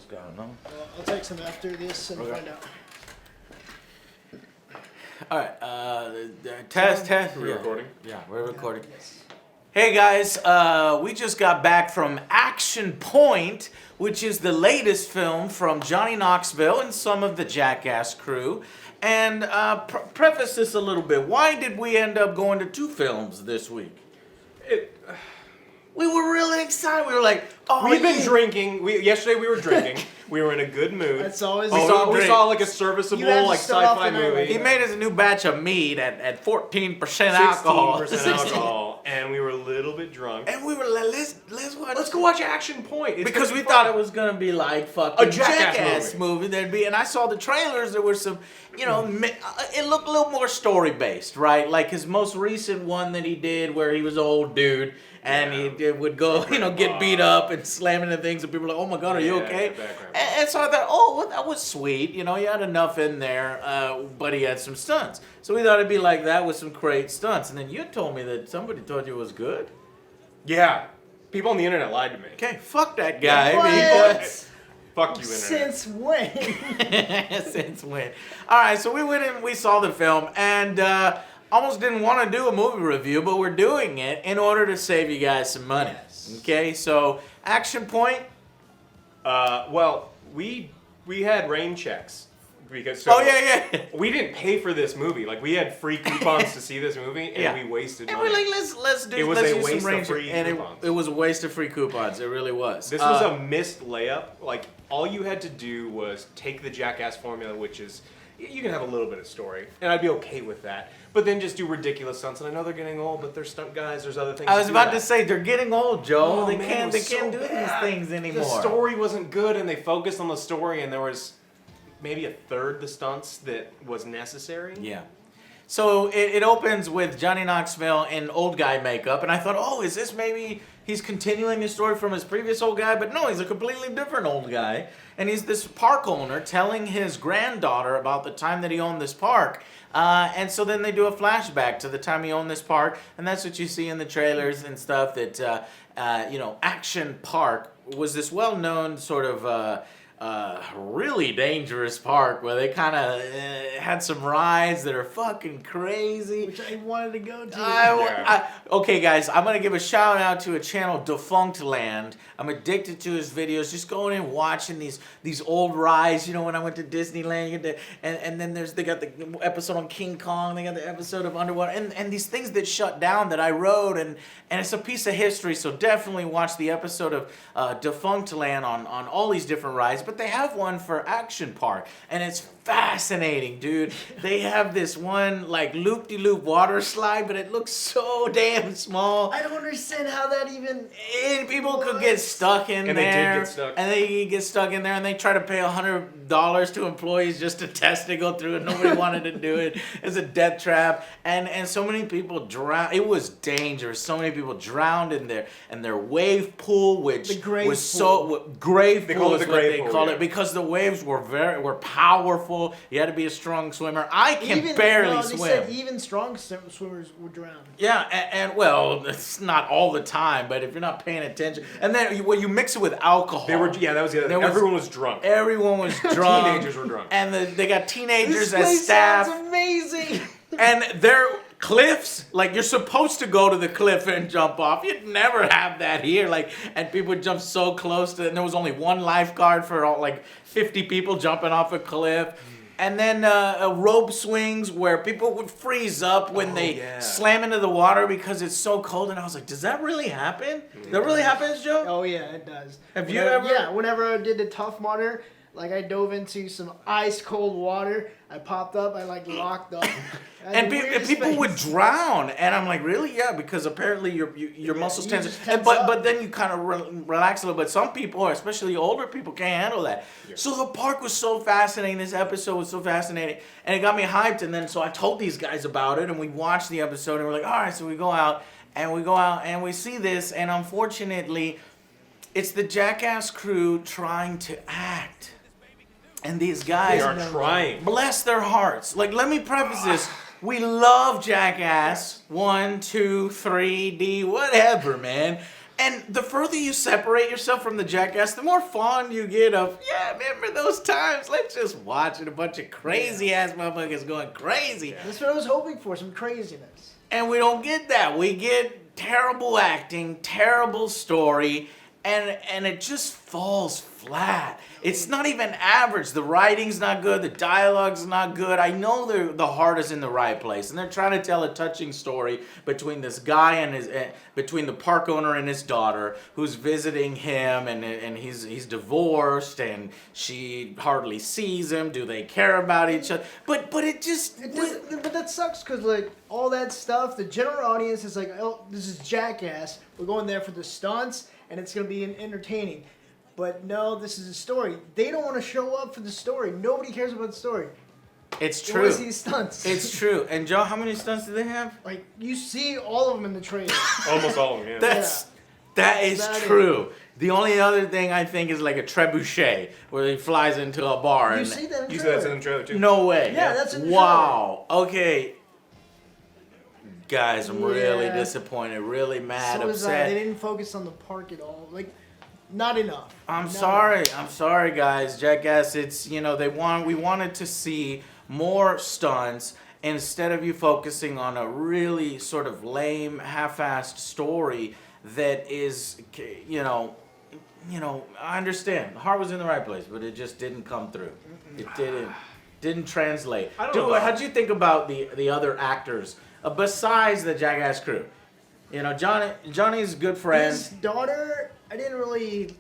just got, no? Well, I'll take some after this and find out. All right, test. We're recording? Yeah, we're recording. Yes. Hey guys, we just got back from Action Point, which is the latest film from Johnny Knoxville and some of the Jackass crew. And preface this a little bit. Why did we end up going to 2 films this week? We were really excited. We were like, oh, we've been drinking. Yesterday we were drinking. We were in a good mood. That's always we saw like a serviceable like sci-fi movie. He made us a new batch of mead at 14% alcohol. 16% alcohol, and we were a little bit drunk. And we were like, let's go watch Action Point. It's because we thought it was gonna be like fucking a Jackass movie. There'd be, and I saw the trailers. There were some, you know, it looked a little more story based, right? Like his most recent one that he did, where he was an old dude. And he would go, you know, get beat up and slam into things, and people were like, "Oh my God, are you okay?" And so I thought, "Oh, well, that was sweet." You know, he had enough in there, but he had some stunts. So we thought it'd be like that with some great stunts. And then you told me that somebody told you it was good. Yeah, people on the internet lied to me. Okay, fuck that guy. What? Fuck you, internet. Since when? Since when? All right, so we went and we saw the film, and almost didn't want to do a movie review, but we're doing it in order to save you guys some money. Yes. Okay, so Action Point. Well, we had rain checks because we didn't pay for this movie. Like we had free coupons to see this movie, and we wasted money. And we're like, let's do. It was let's a use waste some range, of free and coupons. it was a waste of free coupons. It really was. This was a missed layup. Like all you had to do was take the Jackass formula, which is you can have a little bit of story, and I'd be okay with that. But then just do ridiculous stunts. And I know they're getting old, but they're stunt guys. There's other things. I was about to say they're getting old, Joe. Oh, they man, can't do these things anymore. The story wasn't good, and they focused on the story, and there was maybe a third the stunts that was necessary. Yeah. So it opens with Johnny Knoxville in old guy makeup, and I thought, oh, is this maybe he's continuing the story from his previous old guy? But no, he's a completely different old guy, and he's this park owner telling his granddaughter about the time that he owned this park. And so then they do a flashback to the time he owned this park, and that's what you see in the trailers and stuff, that, you know, Action Park was this well-known sort of really dangerous park where they kind of had some rides that are fucking crazy. Which I wanted to go to. Okay, guys, I'm going to give a shout out to a channel, Defunct Land. I'm addicted to his videos. Just going and watching these old rides. You know, when I went to Disneyland, you get and then they got the episode on King Kong. They got the episode of Underwater. And these things that shut down that I rode. And it's a piece of history. So definitely watch the episode of Defunct Land on all these different rides. But they have one for Action Park, and it's fascinating, dude. They have this one like loop-de-loop water slide, but it looks so damn small. I don't understand how that even. And people could get stuck in there. And they did get stuck. And they get stuck in there, and they try to pay $100 to employees just to test to go through it. Nobody wanted to do it. It's a death trap, and so many people drowned. It was dangerous. So many people drowned in their wave pool, which the grave was pool. so grave They pool call it is the what grave they pool, call yeah. it, because the waves were powerful. You had to be a strong swimmer. I can barely they swim. Said even strong swimmers would drown. Yeah, and well, it's not all the time, but if you're not paying attention, and then you mix it with alcohol. That was the other thing. Everyone was drunk. Everyone was drunk. Teenagers were drunk. And they got teenagers This as place staff. sounds amazing. And they're cliffs, like you're supposed to go to the cliff and jump off. You'd never have that here. Like, and people jump so close to it, and there was only one lifeguard for all, like 50 people jumping off a cliff. And then rope swings where people would freeze up when they slam into the water because it's so cold. And I was like, does that really happen? That really happens, Joe? Oh yeah, it does. Have you ever? Yeah, whenever I did the Tough Mudder, like I dove into some ice cold water. I popped up. I like locked up. And people would drown, and I'm like, really? Yeah, because apparently your muscles tense. But then you kind of relax a little bit. Some people, especially older people, can't handle that. Yeah. So the park was so fascinating. This episode was so fascinating, and it got me hyped. And then so I told these guys about it, and we watched the episode, and we're like, all right. So we go out and we see this, and unfortunately, it's the Jackass crew trying to act. And these guys are trying. Bless their hearts. Like, let me preface this. We love Jackass 1, 2, 3, D, whatever, man. And the further you separate yourself from the Jackass, the more fun you get of, yeah, remember those times? Let's just watch it. A bunch of crazy-ass motherfuckers going crazy. Yeah. That's what I was hoping for, some craziness. And we don't get that. We get terrible acting, terrible story, and it just falls flat. It's not even average. The writing's not good. The dialogue's not good. I know the heart is in the right place, and they're trying to tell a touching story between this guy and between the park owner and his daughter, who's visiting him, and he's divorced, and she hardly sees him. Do they care about each other? But that sucks because like all that stuff, the general audience is like, oh, this is Jackass. We're going there for the stunts, and it's gonna be entertaining. But no, this is a story. They don't want to show up for the story. Nobody cares about the story. It's They true. want to see stunts. It's true. And Joe, how many stunts do they have? Like you see all of them in the trailer. Almost all of them, yeah. That is That true. The only other thing I think is like a trebuchet where he flies into a bar. You and see that in the You said that's in trailer. the trailer too. No way. Yeah, that's in the Wow. Okay. Guys, I'm really Yeah. disappointed, really mad, So was I. upset. They didn't focus on the park at all. Like, not enough. I'm Not sorry. enough. I'm sorry, guys. Jackass, it's, we wanted to see more stunts instead of you focusing on a really sort of lame, half-assed story that is, I understand. The heart was in the right place, but it just didn't come through. It didn't translate. I don't know. How'd you think about the other actors besides the Jackass crew? Johnny's good friend. His daughter, I didn't really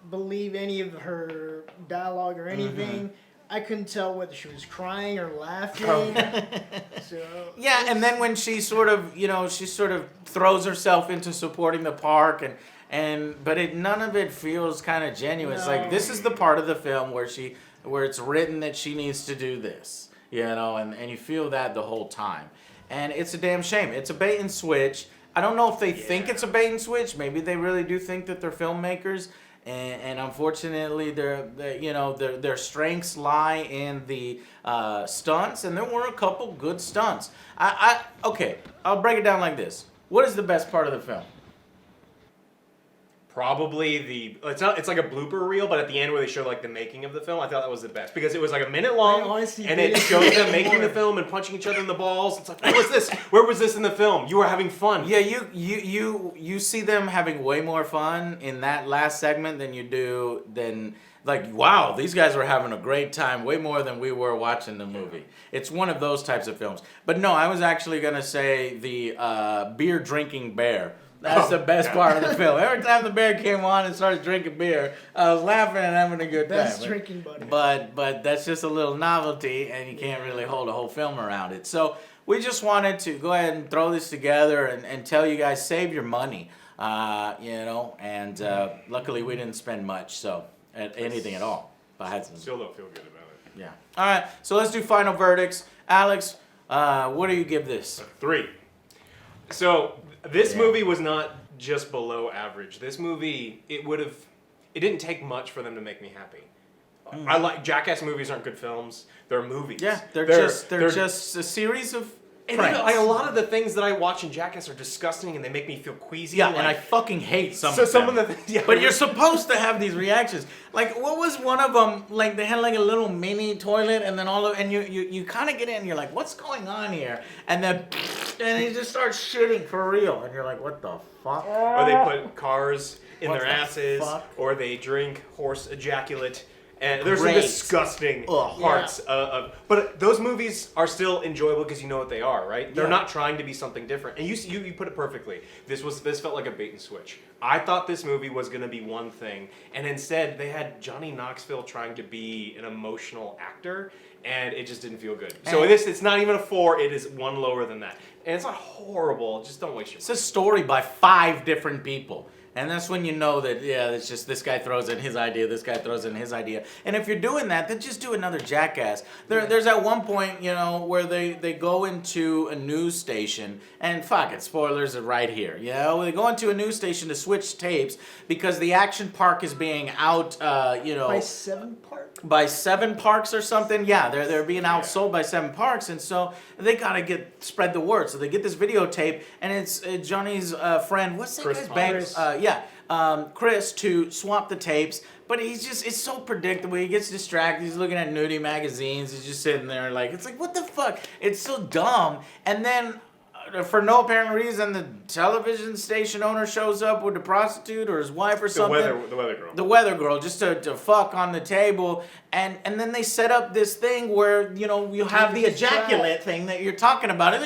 believe any of her dialogue or anything. I couldn't tell whether she was crying or laughing. So Yeah, and then when she sort of throws herself into supporting the park, but none of it feels kind of genuine. It's like, No. this is the part of the film where it's written that she needs to do this, and you feel that the whole time. And it's a damn shame. It's a bait and switch. I don't know if they think it's a bait and switch. Maybe they really do think that they're filmmakers. And unfortunately, their strengths lie in the stunts, and there were a couple good stunts. Okay, I'll break it down like this. What is the best part of the film? Probably it's like a blooper reel, but at the end where they show like the making of the film, I thought that was the best because it was like a minute long, I honestly and it didn't shows them care making more. the film and punching each other in the balls. It's like, where was this? Where was this in the film? You were having fun. Yeah, you see them having way more fun in that last segment than like, wow, these guys were having a great time, way more than we were watching the movie. It's one of those types of films. But no, I was actually gonna say the beer drinking bear. That's the best part of the film. Every time the bear came on and started drinking beer, I was laughing and having a good time. best drinking buddy. But that's just a little novelty, and you can't really hold a whole film around it. So we just wanted to go ahead and throw this together and tell you guys, save your money, and luckily we didn't spend much, so anything at all. But I had some, Still don't feel good about it. yeah. All right, so let's do final verdicts. Alex, what do you give this? 3. So this movie was not just below average. This movie, it didn't take much for them to make me happy. I like Jackass movies aren't good films. They're movies. Yeah, they're just a series of And pranks. like a lot of the things that I watch in Jackass are disgusting and they make me feel queasy. Yeah, like, and I fucking hate some so of some them. of the things. Yeah, But you're supposed to have these reactions. Like, what was one of them? Like, they had like a little mini toilet, and then you kind of get in, and you're like, what's going on here? And then, he just starts shitting for real, and you're like, what the fuck? or they put cars in What their the asses, fuck? or they drink horse ejaculate. And there's Great. some disgusting parts of. But those movies are still enjoyable because you know what they are, right? They're Yeah. not trying to be something different. And you put it perfectly. This felt like a bait and switch. I thought this movie was going to be one thing, and instead they had Johnny Knoxville trying to be an emotional actor, and it just didn't feel good. So And- it's not even a 4. It is one lower than that, and it's not horrible. Just don't waste your It's a story by 5 different people. And that's when you know that, yeah, it's just this guy throws in his idea, this guy throws in his idea. And if you're doing that, then just do another Jackass. There's at one point, where they go into a news station, and fuck it, spoilers are right here. They go into a news station to switch tapes because the action park is being out, by 7 parts. by 7 parks or something. Yeah, they're being outsold by 7 parks, and so they gotta spread the word. So they get this videotape, and it's Johnny's friend. What's that guy's name? Chris, to swap the tapes. But it's so predictable. He gets distracted. He's looking at nudie magazines. He's just sitting there it's like, what the fuck? It's so dumb. And then, for no apparent reason, the television station owner shows up with a prostitute or his wife or something. The weather girl. The weather girl, just to fuck on the table. And then they set up this thing where, you have the ejaculate thing that you're talking about.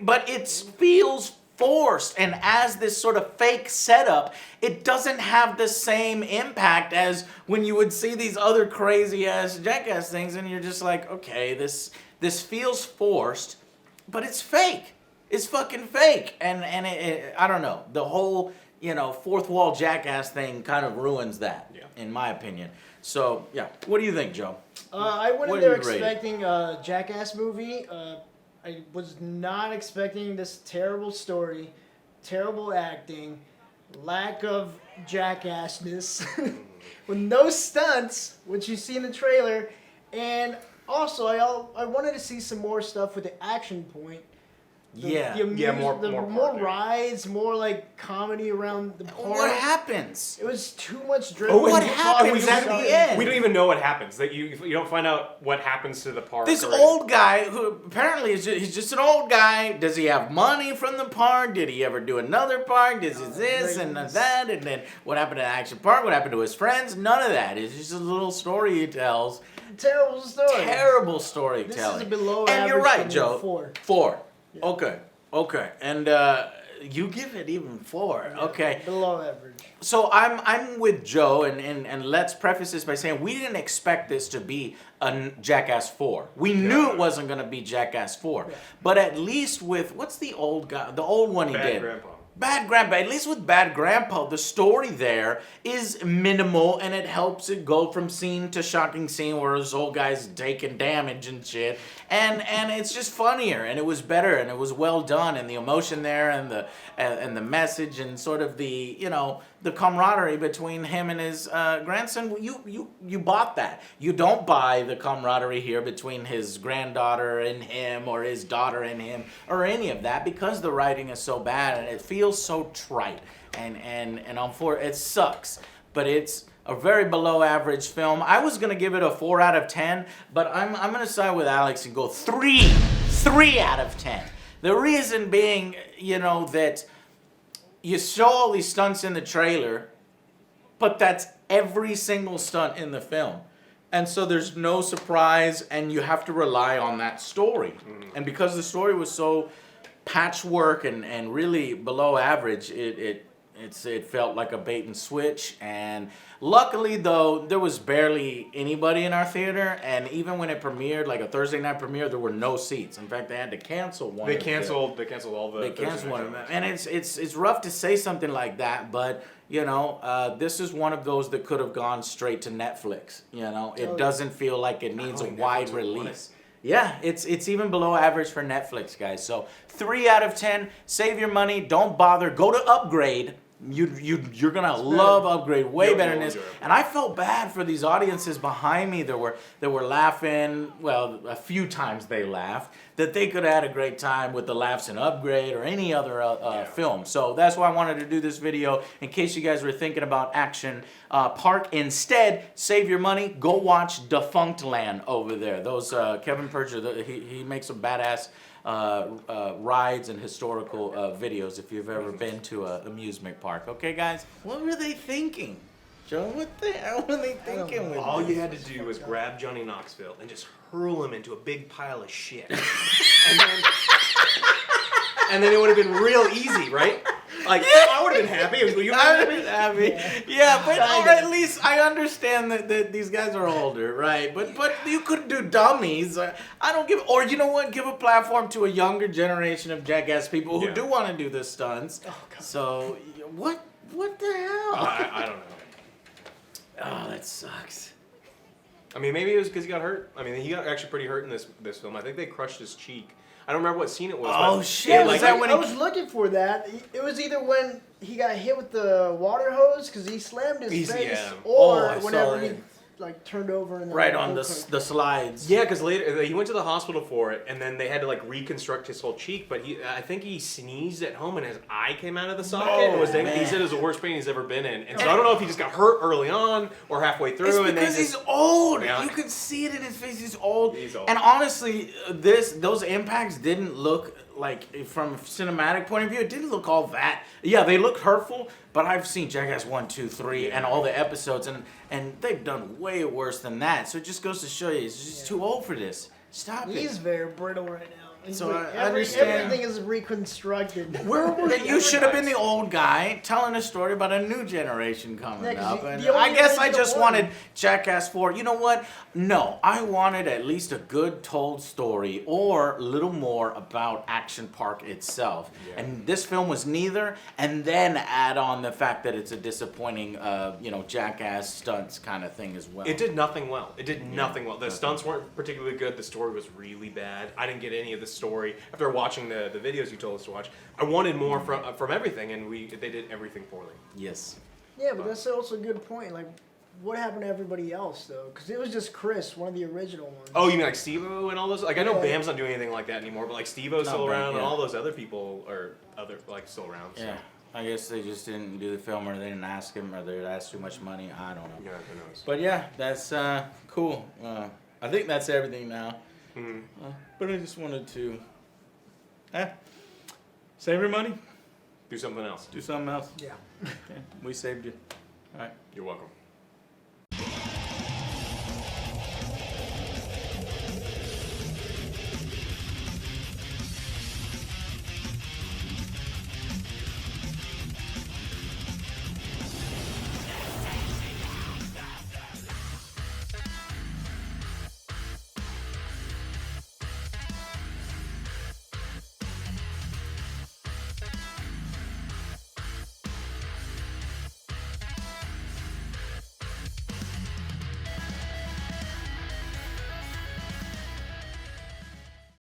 But it feels forced, and as this sort of fake setup, it doesn't have the same impact as when you would see these other crazy ass Jackass things, and you're just like, okay, this feels forced, but it's fake. It's fucking fake, and I don't know, the whole fourth wall Jackass thing kind of ruins that, in my opinion. So yeah, what do you think, Joe? I went in there expecting a Jackass movie. I was not expecting this terrible story, terrible acting, lack of jackassness, with no stunts, which you see in the trailer, and also I wanted to see some more stuff with the action point. More rides, more like comedy around the park. What happens? It was too much driven. What happens at the end? We don't even know what happens. That you don't find out what happens to the park. This old guy, who apparently he's just an old guy. Does he have money from the park? Did he ever do another park? Does he this and that? And then what happened to Action Park? What happened to his friends? None of that. It's just a little story he tells. Terrible story. Terrible storytelling. This is below and average. You're right, Joe. 4. 4. Yeah. Okay. And you give it even 4. Yeah, okay. Below average. So I'm with Joe, and let's preface this by saying we didn't expect this to be a Jackass 4. We knew it wasn't going to be Jackass 4. Yeah. But at least with, what's the old guy, the old one he did? Bad Grandpa. At least with Bad Grandpa, the story there is minimal, and it helps it go from scene to shocking scene where this old guy's taking damage and shit. And it's just funnier, and it was better, and it was well done, and the emotion there, and the message, and sort of the the camaraderie between him and his grandson. You bought that. You don't buy the camaraderie here between his granddaughter and him, or his daughter and him, or any of that, because the writing is so bad and it feels so trite, and it sucks. But it's a very below average film. I was gonna give it a 4 out of 10, but I'm gonna side with Alex and go 3 out of 10. The reason being, that you show all these stunts in the trailer, but that's every single stunt in the film. And so there's no surprise, and you have to rely on that story. Mm-hmm. And because the story was so patchwork and really below average, it felt like a bait and switch. And luckily, though, there was barely anybody in our theater, and even when it premiered, like a Thursday night premiere, there were no seats. In fact, they had to cancel one. They canceled all the. They canceled one, and it's rough to say something like that, but this is one of those that could have gone straight to Netflix. It doesn't feel like it needs a wide release. Yeah, it's even below average for Netflix, guys. So 3 out of 10. Save your money. Don't bother. Go to Upgrade. You're gonna love Upgrade way better than this. And I felt bad for these audiences behind me that were laughing. Well, a few times they laughed. That they could have had a great time with the laughs in Upgrade or any other film. So that's why I wanted to do this video, in case you guys were thinking about Action Park. Instead, save your money. Go watch Defunct Land over there. Those Kevin Percher, he makes some badass rides and historical videos if you've ever been to an amusement park. Okay, guys? What were they thinking? Joe, what the hell were they thinking? All you had to do was grab Johnny Knoxville and just hurl him into a big pile of shit. and then it would have been real easy, right? Like, I would have been happy. I would have been happy. Yeah, but at least I understand that these guys are older, right? But you could do dummies. I don't give... Or you know what? Give a platform to a younger generation of Jackass people who do want to do the stunts. Oh, God. So, what the hell? I don't know. Oh, that sucks. I mean, maybe it was because he got hurt. I mean, he got actually pretty hurt in this film. I think they crushed his cheek. I don't remember what scene it was. Oh, shit. Yeah, I was looking for that. It was either when he got hit with the water hose because he slammed his face, or whenever like turned over and Right on the slides. Yeah, because later he went to the hospital for it, and then they had to like reconstruct his whole cheek. But I think he sneezed at home, and his eye came out of the socket. Oh, He man. said it was the worst pain he's ever been in. And so I don't know if he just got hurt early on or halfway through. It's and because they he's old. Yeah. You can see it in his face. He's old. He's old. And honestly, those impacts didn't look like, from a cinematic point of view, it didn't look all that. Yeah, they looked hurtful, but I've seen Jackass 1, 2, 3, and all the episodes, and they've done way worse than that. So it just goes to show you, he's just too old for this. Stop He's it. very brittle right now. He's So like, I understand. Everything is reconstructed. You should have been the old guy telling a story about a new generation coming Yeah, 'cause up. you- And the only I guess I original just one. wanted Jackass 4. You know what? No, I wanted at least a good told story or a little more about Action Park itself. Yeah. And this film was neither. And then add on the fact that it's a disappointing, Jackass stunts kind of thing as well. It did nothing well. It did nothing well. The stunts weren't particularly good. The story was really bad. I didn't get any of the story. After watching the videos you told us to watch, I wanted more from everything, and they did everything poorly. Yes. Yeah, but that's also a good point. Like, what happened to everybody else though? Because it was just Chris, one of the original ones. Oh, you mean like Steve-O and all those? Like, I know Yeah. Bam's not doing anything like that anymore, but like Steve-O's Not still Bam, around, and yeah. all those other people are still around. So. Yeah. I guess they just didn't do the film, or they didn't ask him, or they asked too much money. I don't know. Yeah, who knows? But yeah, that's cool. I think that's everything now. Mhm. But I just wanted to save your money, Do something else. do something else. Yeah. Okay. We saved you. All right. You're welcome.